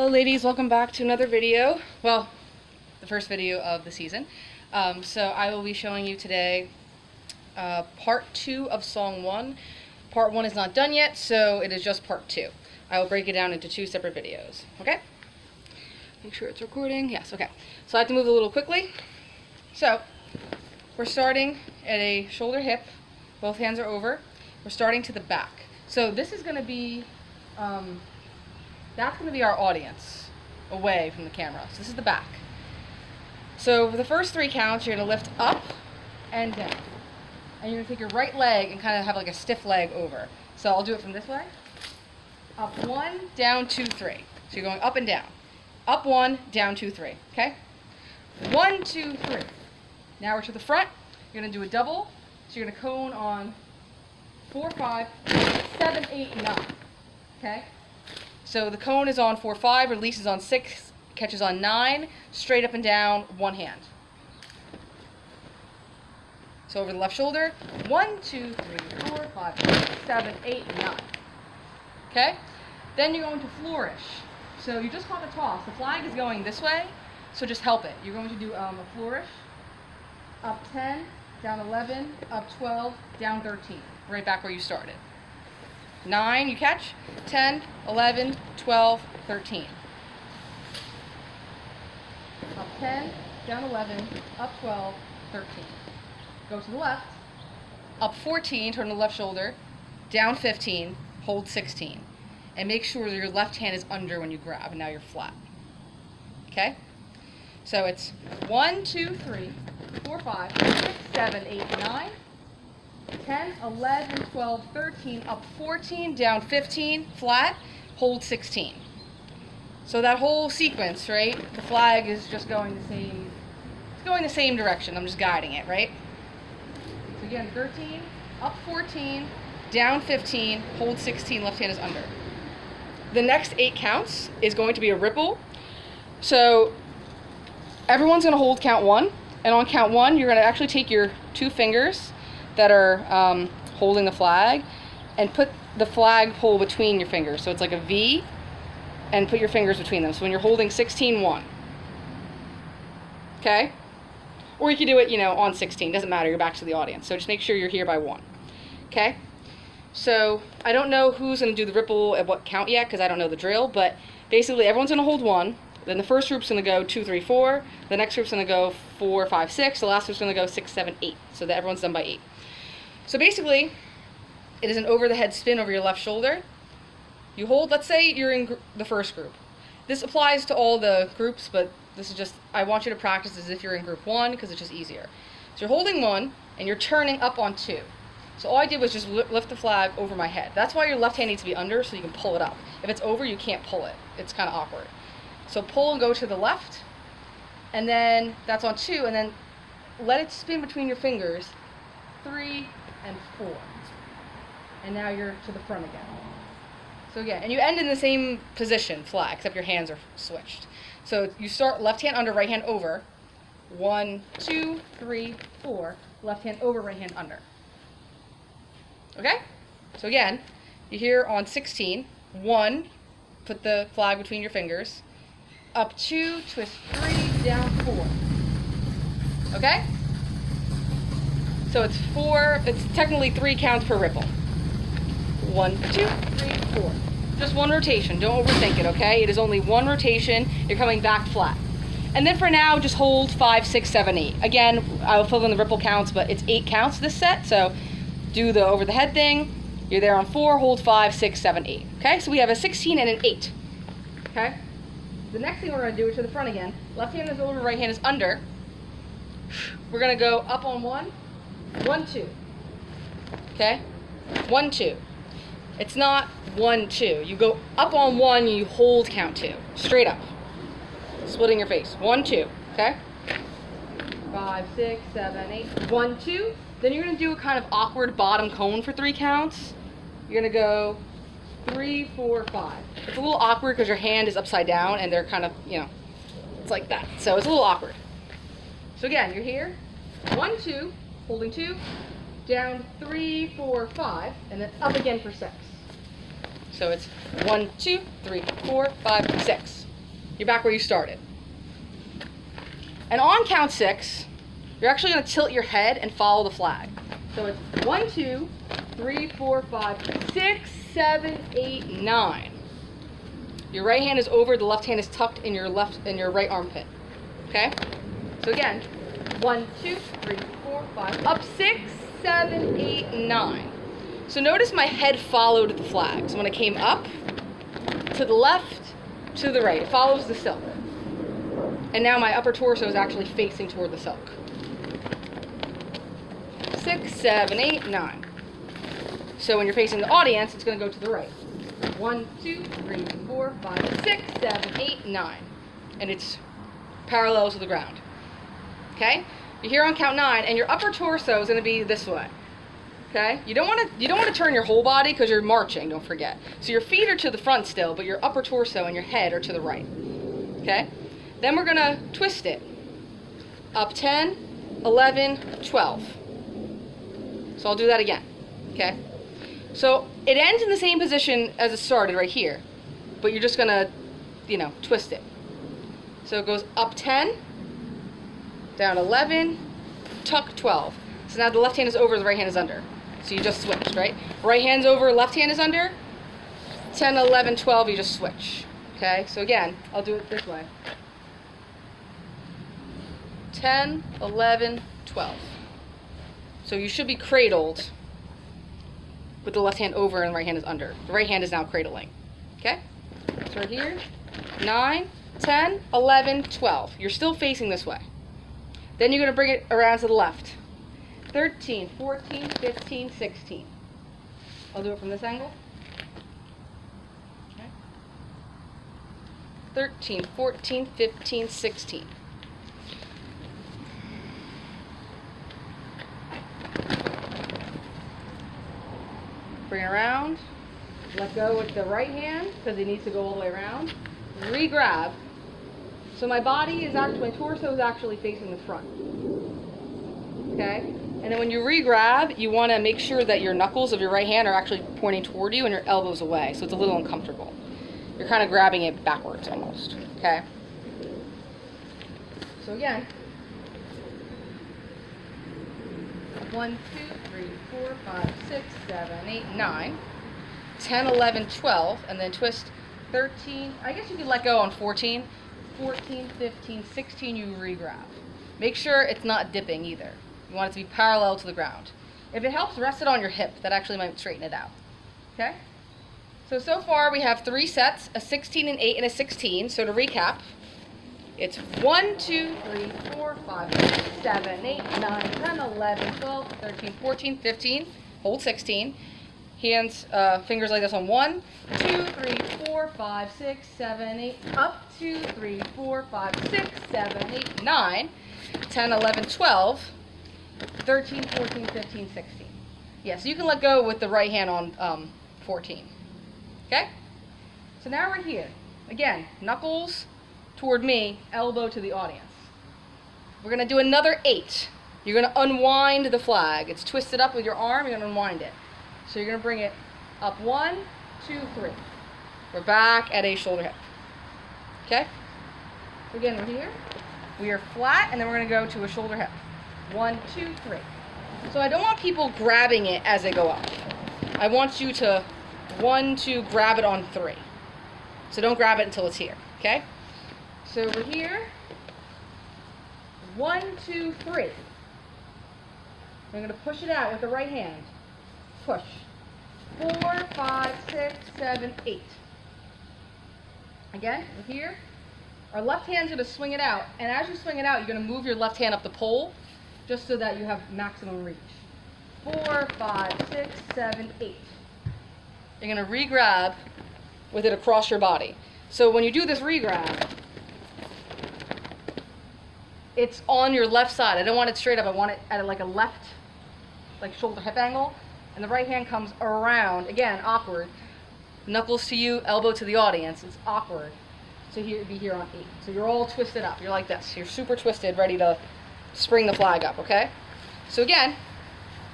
Hello ladies, welcome back to another video. Well, the first video of the season. So I will be showing you today part 2 of song 1. Part 1 is not done yet, so it is just part 2. I will break it down into 2 separate videos, okay? Make sure it's recording. Yes, okay. So I have to move a little quickly. So, we're starting at a shoulder hip. Both hands are over. We're starting to the back. So this is going to be, that's going to be our audience, away from the camera. So this is the back. So for the first 3 counts, you're going to lift up and down. And you're going to take your right leg and kind of have like a stiff leg over. So I'll do it from this way. Up 1, down 2, 3. So you're going up and down. Up 1, down 2, 3. Okay? 1, 2, 3. Now we're to the front. You're going to do a double. So you're going to cone on 4, 5, 7, 8, 9. Okay? So the cone is on 4, 5, releases on 6, catches on 9, straight up and down, one hand. So over the left shoulder, 1, 2, 3, 4, 5, 6, 7, 8, 9. Okay? Then you're going to flourish. So you just caught the toss. The flag is going this way, so just help it. You're going to do a flourish. Up 10, down 11, up 12, down 13. Right back where you started. 9, you catch. 10, 11, 12, 13. Up 10, down 11, up 12, 13. Go to the left. Up 14, turn the left shoulder. Down 15, hold 16. And make sure that your left hand is under when you grab, and now you're flat. Okay? So it's 1, 2, 3, 4, 5, 6, 7, 8, 9, 10, 11, 12, 13, up 14, down 15, flat, hold 16. So that whole sequence, right? The flag is just going the same direction. I'm just guiding it, right? So again, 13, up 14, down 15, hold 16, left hand is under. The next 8 counts is going to be a ripple. So everyone's going to hold count 1, and on count 1, you're going to actually take your 2 fingers that are holding the flag and put the flag pole between your fingers. So it's like a V, and put your fingers between them. So when you're holding 16, 1. Okay? Or you can do it, on 16. Doesn't matter. You're back to the audience. So just make sure you're here by 1. Okay? So I don't know who's going to do the ripple at what count yet because I don't know the drill, but basically everyone's going to hold 1. Then the first group's going to go 2, 3, 4. The next group's going to go 4, 5, 6. The last group's going to go 6, 7, 8. So that everyone's done by 8. So basically, it is an over-the-head spin over your left shoulder. You hold, let's say you're in the first group. This applies to all the groups, but this is just, I want you to practice as if you're in group 1 because it's just easier. So you're holding 1, and you're turning up on 2. So all I did was just lift the flag over my head. That's why your left hand needs to be under so you can pull it up. If it's over, you can't pull it. It's kind of awkward. So pull and go to the left, and then that's on 2, and then let it spin between your fingers, 3 and 4. And now you're to the front again. So again, and you end in the same position, flat, except your hands are switched. So you start left hand under, right hand over. 1, 2, 3, 4. Left hand over, right hand under. Okay? So again, you're here on 16. 1, put the flag between your fingers. Up 2, twist 3, down 4. Okay? So it's 4, it's technically 3 counts per ripple. 1, 2, 3, 4. Just 1 rotation. Don't overthink it, okay? It is only 1 rotation. You're coming back flat. And then for now, just hold 5, 6, 7, 8. Again, I will fill in the ripple counts, but it's 8 counts this set. So do the over the head thing. You're there on 4, hold 5, 6, 7, 8. Okay? So we have a 16 and an 8. Okay? The next thing we're going to do is to the front again. Left hand is over, right hand is under. We're going to go up on 1, 1, 2. Okay? 1, 2. It's not 1, 2. You go up on 1, you hold count 2. Straight up. Splitting your face. 1, 2. Okay? 5, 6, 7, 8. 1, 2. Then you're going to do a kind of awkward bottom cone for 3 counts. You're going to go 3, 4, 5. It's a little awkward because your hand is upside down and they're kind of, it's like that. So it's a little awkward. So again, you're here. 1, 2, holding 2, down 3, 4, 5, and then up again for 6. So it's 1, 2, 3, 4, 5, 6. You're back where you started. And on count 6, you're actually going to tilt your head and follow the flag. So it's 1, 2, 3, 4, 5, 6, 7, 8, 9. Your right hand is over, the left hand is tucked in your right armpit. Okay? So again, 1, 2, 3, 4, 5, up 6, 7, 8, 9. So notice my head followed the flag. So when I came up, to the left, to the right, it follows the silk. And now my upper torso is actually facing toward the silk. 6, 7, 8, 9. So when you're facing the audience, it's going to go to the right. 1, 2, 3, 4, 5, 6, 7, 8, 9. And it's parallel to the ground. Okay? You're here on count 9, and your upper torso is going to be this way. Okay? You don't want to turn your whole body because you're marching, don't forget. So your feet are to the front still, but your upper torso and your head are to the right. Okay? Then we're going to twist it. Up 10, 11, 12. So I'll do that again. Okay? So it ends in the same position as it started right here, but you're just going to, twist it. So it goes up 10, down 11, tuck 12. So now the left hand is over, the right hand is under. So you just switched, right? Right hand's over, left hand is under. 10, 11, 12, you just switch. Okay? So again, I'll do it this way. 10, 11, 12. So you should be cradled with the left hand over and the right hand is under. The right hand is now cradling. Okay? So right here, 9, 10, 11, 12. You're still facing this way. Then you're going to bring it around to the left. 13, 14, 15, 16. I'll do it from this angle. Okay. 13, 14, 15, 16. Bring it around. Let go with the right hand because it needs to go all the way around. Re-grab. So my torso is actually facing the front. Okay? And then when you re-grab, you want to make sure that your knuckles of your right hand are actually pointing toward you and your elbows away, so it's a little uncomfortable. You're kind of grabbing it backwards almost. Okay? So again, 1, 2, 3, 4, 5, 6, 7, 8, 9, 10, 11, 12, and then twist 13. I guess you could let go on 14, 14, 15, 16, you re-grab. Make sure it's not dipping either. You want it to be parallel to the ground. If it helps, rest it on your hip. That actually might straighten it out. Okay? So far we have 3 sets, a 16, an 8, and a 16. So to recap, it's 1, 2, 3, 4, 5, 6, 7, 8, 9, 10, 11, 12, 13, 14, 15. Hold 16. Hands, fingers like this on 1, 2, 3, 4, 5, 6, 7, 8. Up 2, 3, 4, 5, 6, 7, 8, 9, 10, 11, 12. 13, 14, 15, 16. Yeah, so you can let go with the right hand on 14. Okay? So now we're here. Again, knuckles toward me, elbow to the audience. We're going to do another 8. You're going to unwind the flag. It's twisted up with your arm. You're going to unwind it. So you're going to bring it up 1, 2, 3. We're back at a shoulder hip. Okay? So again, we're here. We are flat, and then we're going to go to a shoulder hip. 1, 2, 3. So I don't want people grabbing it as they go up. I want you to 1, 2, grab it on 3. So don't grab it until it's here. Okay? So we're here. 1, 2, 3. I'm going to push it out with the right hand. Push. 4, 5, 6, 7, 8. Again, we're here. Our left hand's going to swing it out. And as you swing it out, you're going to move your left hand up the pole just so that you have maximum reach. 4, 5, 6, 7, 8. You're going to re-grab with it across your body. So when you do this re-grab, it's on your left side. I don't want it straight up. I want it at like a left, like shoulder hip angle. And the right hand comes around. Again, awkward. Knuckles to you, elbow to the audience. It's awkward. So here, be here on 8. So you're all twisted up. You're like this. You're super twisted, ready to spring the flag up, okay? So again,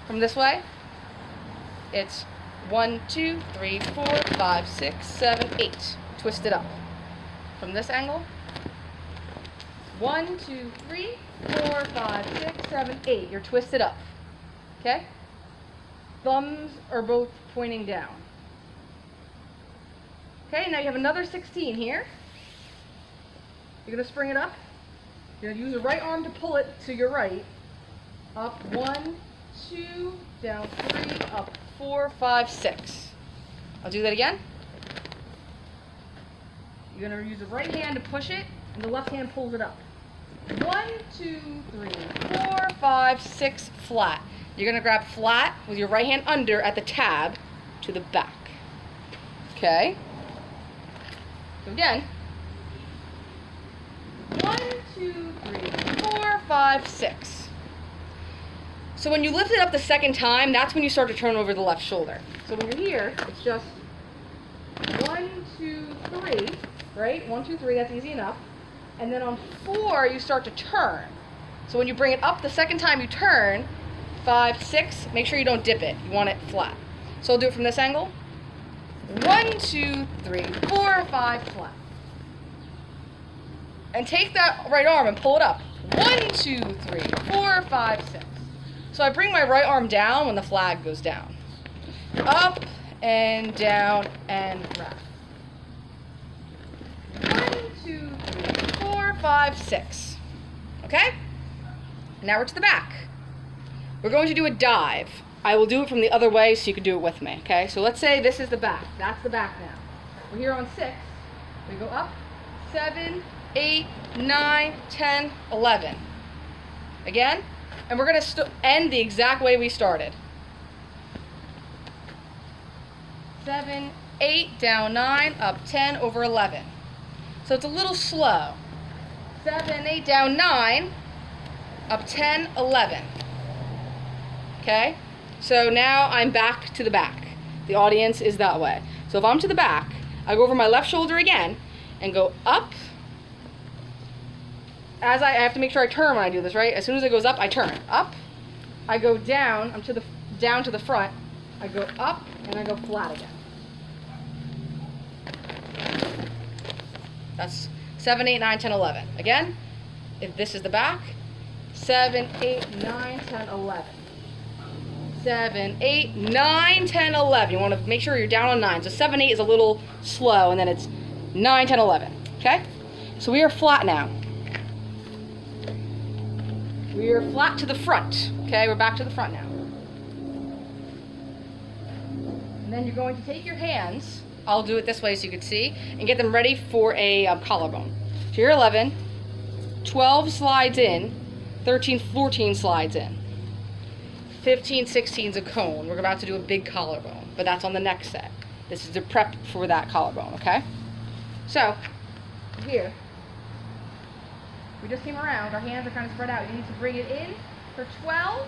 from this way, it's 1, 2, 3, 4, 5, 6, 7, 8. Twist it up. from this angle. 1, 2, 3, 4, 5, 6, 7, 8. You're twisted up. Okay? Thumbs are both pointing down. Okay, now you have another 16 here. You're going to spring it up. You're going to use the right arm to pull it to your right. Up 1, 2, down 3, up 4, 5, 6. I'll do that again. You're going to use the right hand to push it, and the left hand pulls it up. 1, 2, 3, 4, 5, 6, flat. You're going to grab flat with your right hand under at the tab to the back. Okay? So again. 1, 2, 3, 4, 5, 6. So when you lift it up the second time, that's when you start to turn over the left shoulder. So when you're here, it's just 1, 2, 3, right? 1, 2, 3, that's easy enough. And then on 4, you start to turn. So when you bring it up the second time you turn, 5, 6, make sure you don't dip it. You want it flat. So I'll do it from this angle. 1, 2, 3, 4, 5, flat. And take that right arm and pull it up. 1, 2, 3, 4, 5, 6. So I bring my right arm down when the flag goes down. Up and down and wrap. 1, 2, 3, 4, 5, 6. Okay? Now we're to the back. We're going to do a dive. I will do it from the other way so you can do it with me. Okay? So let's say this is the back. That's the back now. We're here on 6. We go up. 7, 8, 9, 10, 11. Again. And we're going to end the exact way we started. 7, 8, down 9, up 10, over 11. So it's a little slow. 7, 8, down 9, up 10, 11. Okay? So now I'm back to the back. The audience is that way. So if I'm to the back, I go over my left shoulder again and go up. As I have to make sure I turn when I do this, right? As soon as it goes up, I turn. Up. I go down. I'm to the down to the front. I go up and I go flat again. That's 7, 8, 9, 10, 11. Again, if this is the back, 7, 8, 9, 10, 11. 7, 8, 9, 10, 11. You want to make sure you're down on 9. So 7, 8 is a little slow, and then it's 9, 10, 11. Okay? So we are flat now. We are flat to the front. Okay, we're back to the front now. And then you're going to take your hands, I'll do it this way so you can see, and get them ready for a collarbone. So you're 11, 12 slides in, 13, 14 slides in. 15, 16 is a cone. We're about to do a big collarbone, but that's on the next set. This is the prep for that collarbone, okay? So, here. We just came around. Our hands are kind of spread out. You need to bring it in for 12,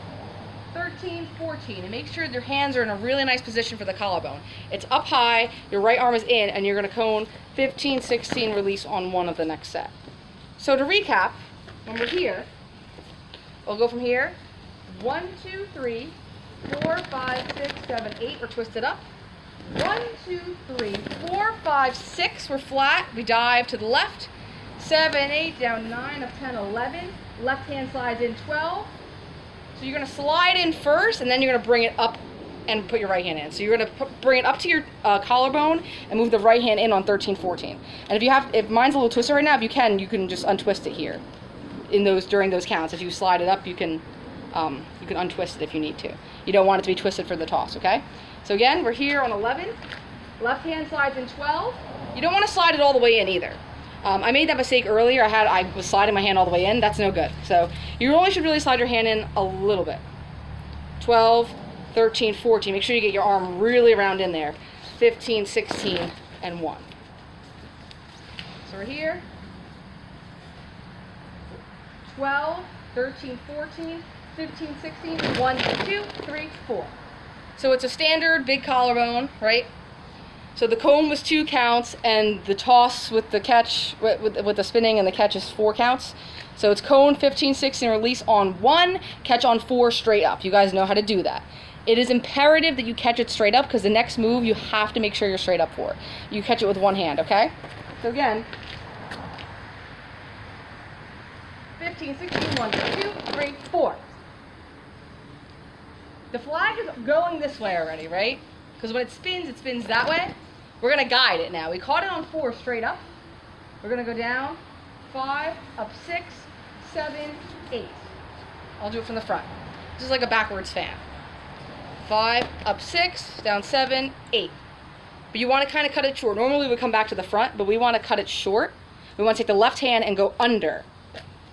13, 14. And make sure your hands are in a really nice position for the collarbone. It's up high, your right arm is in, and you're going to cone 15, 16, release on one of the next set. So to recap, when we're here, we'll go from here. 1, 2, 3, 4, 5, 6, 7, 8. We're twisted up. 1, 2, 3, 4, 5, 6. We're flat. We dive to the left. 7, 8, down 9, up 10, 11. Left hand slides in 12. So you're going to slide in first, and then you're going to bring it up and put your right hand in. So you're going to bring it up to your collarbone and move the right hand in on 13, 14. And if mine's a little twisted right now, if you can just untwist it here during those counts. If you slide it up, you can untwist it if you need to. You don't want it to be twisted for the toss, okay? So again, we're here on 11. Left hand slides in 12. You don't want to slide it all the way in either. I made that mistake earlier. I was sliding my hand all the way in. That's no good. So you only should really slide your hand in a little bit. 12, 13, 14. Make sure you get your arm really around in there. 15, 16, and 1. So we're here. 12, 13, 14, 15, 16, 1, 2, 3, 4. So it's a standard big collarbone, right? So the cone was 2 counts, and the toss with the catch, with the spinning and the catch is 4 counts. So it's cone, 15, 16, release on 1, catch on 4 straight up. You guys know how to do that. It is imperative that you catch it straight up, because the next move you have to make sure you're straight up for. You catch it with one hand, okay? So again, 15, 16, 1, 2, 3, 4. The flag is going this way already, right? Because when it spins that way. We're going to guide it now. We caught it on 4 straight up. We're going to go down 5, up 6, 7, 8. I'll do it from the front. This is like a backwards fan. 5, up 6, down 7, 8. But you want to kind of cut it short. Normally we come back to the front, but we want to cut it short. We want to take the left hand and go under.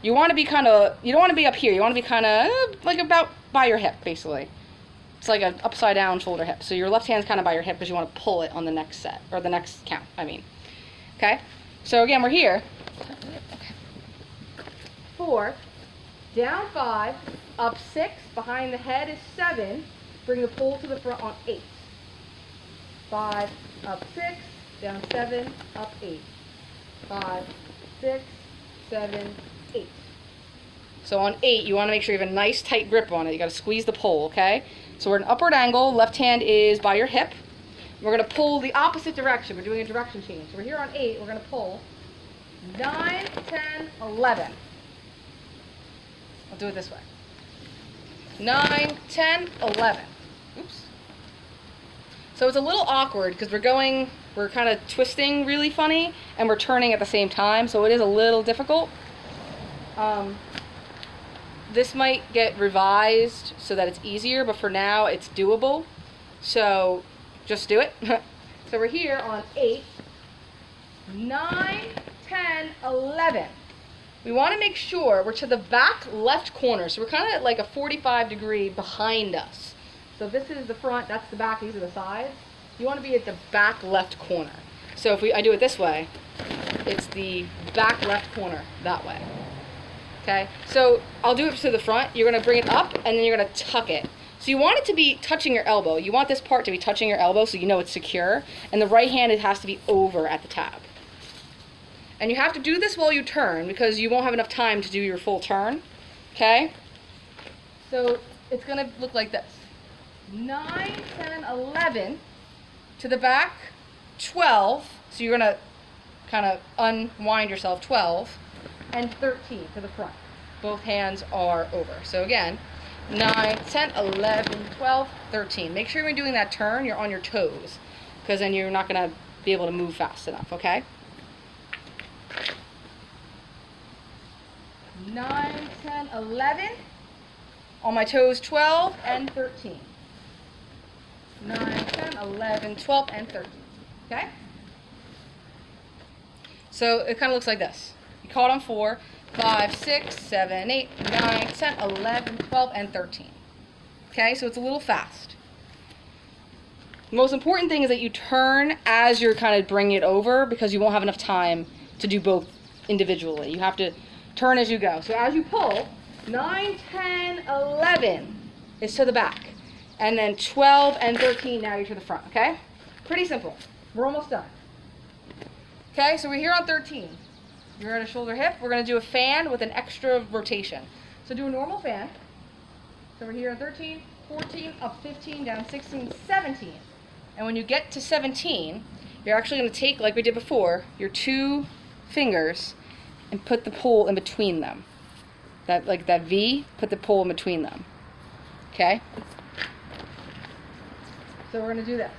You want to be kind of, you don't want to be up here. You want to be kind of like about by your hip, basically. It's like an upside down shoulder hip. So your left hand's kind of by your hip because you want to pull it on the next set, or the next count, I mean. Okay? So again, we're here. 4, down 5, up 6, behind the head is 7. Bring the pull to the front on 8. 5, up 6, down 7, up 8. 5, 6, 7, 8. So on 8, you want to make sure you have a nice tight grip on it. You got to squeeze the pole, okay? So we're at an upward angle. Left hand is by your hip. We're going to pull the opposite direction. We're doing a direction change. So we're here on 8. We're going to pull 9, 10, 11. I'll do it this way. 9, 10, 11. Oops. So it's a little awkward because we're kind of twisting really funny, and we're turning at the same time, so it is a little difficult. This might get revised so that it's easier, but for now it's doable. So just do it. So we're here on 8, 9, 10, 11. We want to make sure we're to the back left corner. So we're kind of at like a 45-degree behind us. So this is the front, that's the back, these are the sides. You want to be at the back left corner. So if I do it this way, it's the back left corner that way. Okay, so I'll do it to the front. You're going to bring it up, and then you're going to tuck it. So you want it to be touching your elbow. You want this part to be touching your elbow so you know it's secure. And the right hand, it has to be over at the tab. And you have to do this while you turn because you won't have enough time to do your full turn. Okay? So it's going to look like this. 9, 10, 11 to the back, 12. So you're going to kind of unwind yourself, 12. And 13 to the front. Both hands are over. So again, 9, 10, 11, 12, 13. Make sure when you're doing that turn, you're on your toes, because then you're not going to be able to move fast enough, okay? 9, 10, 11. On my toes, 12 and 13. 9, 10, 11, 12, and 13. Okay? So it kind of looks like this. You caught on 4, 5, 6, 7, 8, 9, 10, 11, 12, and 13. Okay, so it's a little fast. The most important thing is that you turn as you're kind of bringing it over because you won't have enough time to do both individually. You have to turn as you go. So as you pull, 9, 10, 11 is to the back. And then 12 and 13, now you're to the front, okay? Pretty simple. We're almost done. Okay, so we're here on 13. You're at a shoulder hip. We're going to do a fan with an extra rotation. So do a normal fan. So we're here on 13, 14, up 15, down 16, 17. And when you get to 17, you're actually going to take, like we did before, your 2 fingers and put the pole in between them. Like that V, put the pole in between them. Okay? So we're going to do this.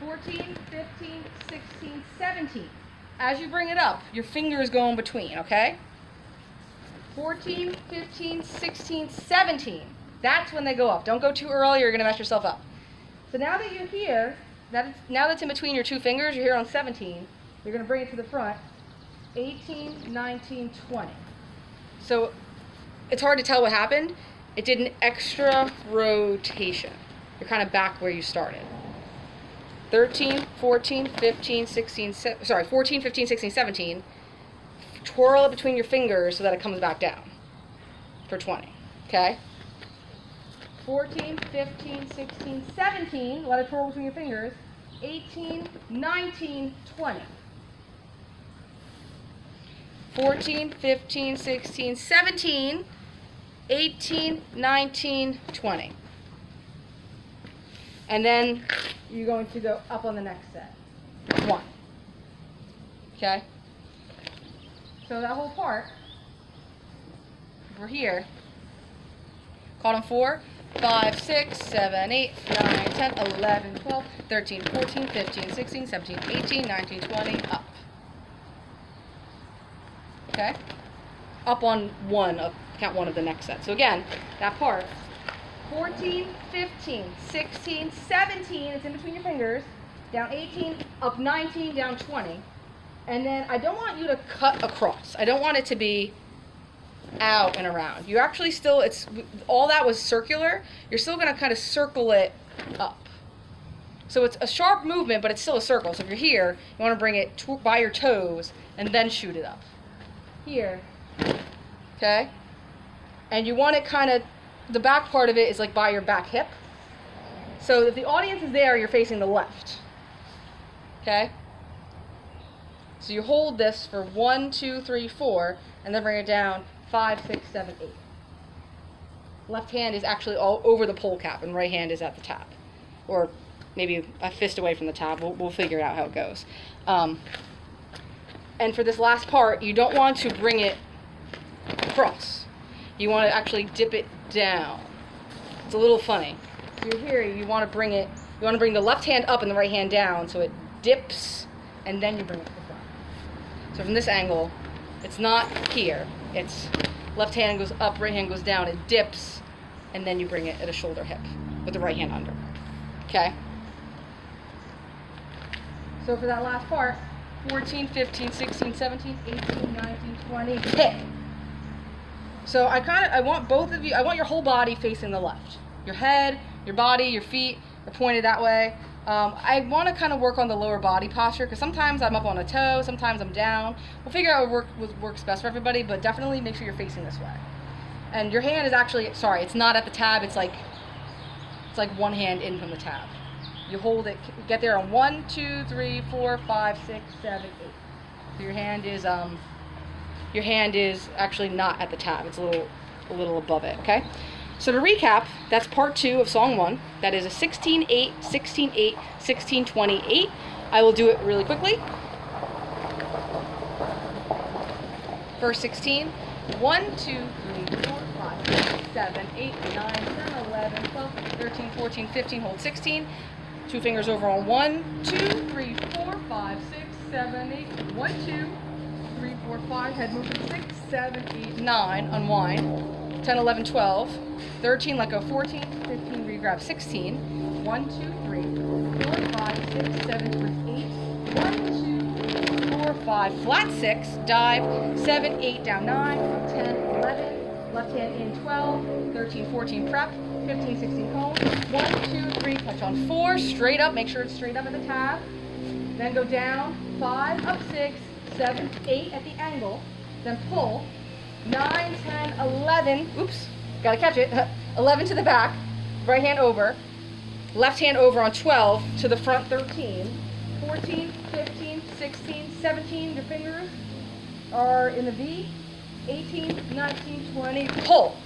14, 15, 16, 17. As you bring it up, your finger is going between, okay? 14, 15, 16, 17. That's when they go up. Don't go too early, you're going to mess yourself up. So now that you're here, now that's in between your 2 fingers, you're here on 17, you're going to bring it to the front. 18, 19, 20. So it's hard to tell what happened. It did an extra rotation. You're kind of back where you started. 13, 14, 15, 16, 14, 15, 16, 17. Twirl it between your fingers so that it comes back down for 20. Okay? 14, 15, 16, 17. Let it twirl between your fingers. 18, 19, 20. 14, 15, 16, 17, 18, 19, 20. And then you're going to go up on the next set. 1. Okay? So that whole part, we're here. Caught on 4, 5, 6, 7, 8, 9, 10, 11, 12, 13, 14, 15, 16, 17, 18, 19, 20, up. Okay? Up on one of, count one of the next set. So again, that part, 14, 15, 16, 17, it's in between your fingers, down 18, up 19, down 20. And then I don't want you to cut across. I don't want it to be out and around. You actually still, it's all that was circular. You're still going to kind of circle it up. So it's a sharp movement, but it's still a circle. So if you're here, you want to bring it by your toes and then shoot it up. Here, okay? And you want it kind of, the back part of it is like by your back hip. So if the audience is there, you're facing the left. Okay? So you hold this for 1, 2, 3, 4, and then bring it down 5, 6, 7, 8. Left hand is actually all over the pole cap, and right hand is at the tab. Or maybe a fist away from the tab. We'll figure out how it goes. And for this last part, you don't want to bring it across. You want to actually dip it down. It's a little funny. So you're here, you want to bring the left hand up and the right hand down, so it dips, and then you bring it to the front. So from this angle, it's not here. It's left hand goes up, right hand goes down, it dips, and then you bring it at a shoulder hip with the right hand under. Okay? So for that last part, 14, 15, 16, 17, 18, 19, 20, hit. So I want both of you, I want your whole body facing the left. Your head, your body, your feet are pointed that way. I want to kind of work on the lower body posture because sometimes I'm up on a toe, sometimes I'm down. We'll figure out what works best for everybody, but definitely make sure you're facing this way. And your hand is actually, sorry, it's not at the tab, it's like one hand in from the tab. You hold it, get there on 1, 2, 3, 4, 5, 6, 7, 8. So your hand is actually not at the tab. It's a little above it, okay? So to recap, that's part 2 of song 1. That is a 16-8, 16-8, 16-20-8. I will do it really quickly. First 16. 1, 2, 3, 4, 5, 6, 7, 8, 9, 10, 11, 12, 13, 14, 15. Hold 16. 2 fingers over on 1, 2, 3, 4, 5, 6, 7, 8. 1, 2, 3, 4, 5. Head movement 6, 7, 8, 9. Unwind. 10, 11, 12. 13, let go 14. 15, re-grab 16. 1, 2, 3, 4, 5, 6, 7, 8. 1, 2, 4, 5. Flat 6. Dive. 7, 8, down 9. 10, 11. Left hand in 12. 13, 14, prep. 15, 16, cone. 1, 2, 3, touch on 4. Straight up. Make sure it's straight up at the tab. Then go down. 5, up 6, 7, 8 at the angle. Then pull. 9, 10, 11. Oops. Gotta catch it. 11 to the back. Right hand over. Left hand over on 12 to the front 13. 14, 15, 16, 17. Your fingers are in the V. 18, 19, 20. Pull.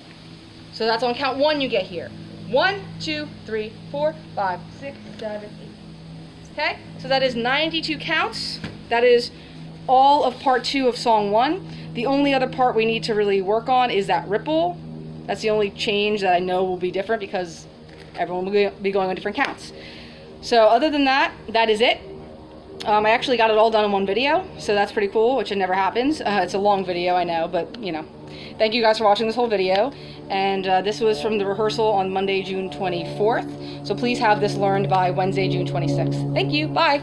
So that's on count 1 you get here. 1, 2, 3, 4, 5, 6, 7, 8. Okay? So that is 92 counts. That is all of part 2 of song 1. The only other part we need to really work on is that ripple. That's the only change that I know will be different because everyone will be going on different counts. So other than that, that is it. I actually got it all done in one video, so that's pretty cool, which it never happens. It's a long video, I know, but you know. Thank you guys for watching this whole video. And this was from the rehearsal on Monday, June 24th. So please have this learned by Wednesday, June 26th. Thank you. Bye.